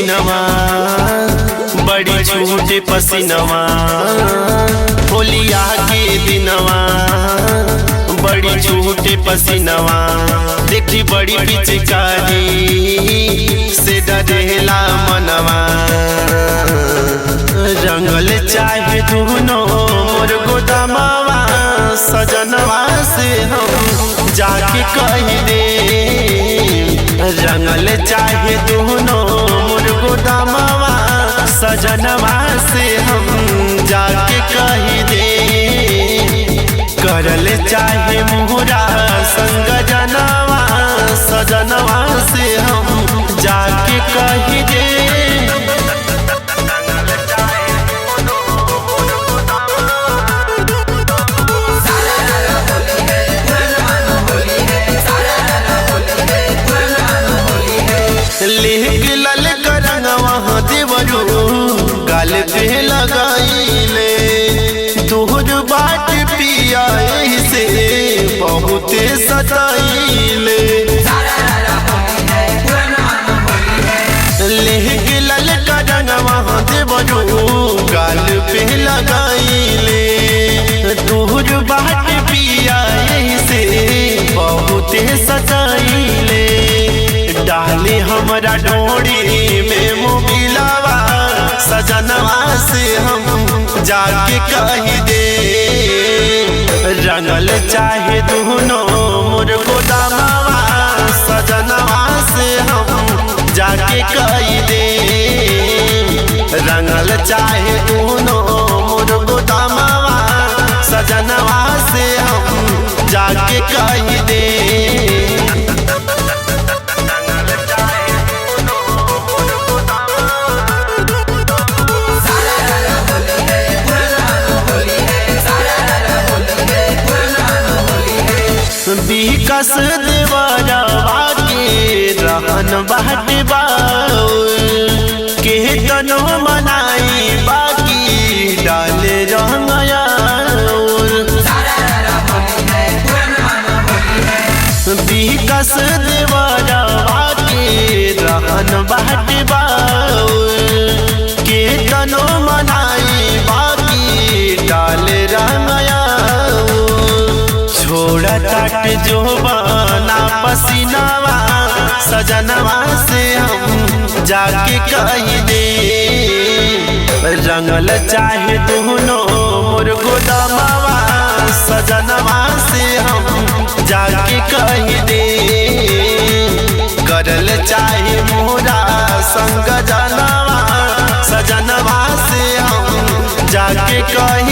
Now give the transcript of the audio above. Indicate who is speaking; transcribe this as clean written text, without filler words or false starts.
Speaker 1: दिनवा बड़ी छूटे पसीनवा, होलिया के दिनवा बड़ी छूटे पसीनवा। देखी बड़ी पिचकारी से डरेला मनवा, रंगल चाहे दोनों मोर गोदामवा। सजनवा से हम जाके कह दे, रंगल चाहे दोनों मोर गोदामवा। सजनवा से हम जाके कह दे, करल चाहे मोरा संग जनवा। सजनवा से हम जाके कह दे। लेके लल करंगवा देवरू गाल पे लगाईले, दूर बाट पिया से बहुते सताईले। लेके लल करंगवा देवरू गाल पे लगाईले, दूर बाट पिया से बहुते सताईले। डाले हमरा डोरी में मोबिलवा, सजनवा से हम जाके कह दे, रंगल चाहे दोनों मोर गोदामवा। सजनवा से हम जाके कह दे, रंगल चाहे दोनों मोर गोदामवा। सजनवा से हम जाके कह दे। विकास देवरवा के रहन बाट बाउल, के तनो मनाई बाकी डाले रंगया। विकास देवरवा के रहन बाट बाउल, के तनो मनाई बाकी डाले रंगया। छोड़ा टाट जो बना पसीनावा, सजनवा से हम जाके कह दे, रंगल चाहे दोनों मोर गोदामवा। सजनवा से हम जाके कह दे, करल चाहे मोरा संग जनवा। सजनवा से हम जाके कह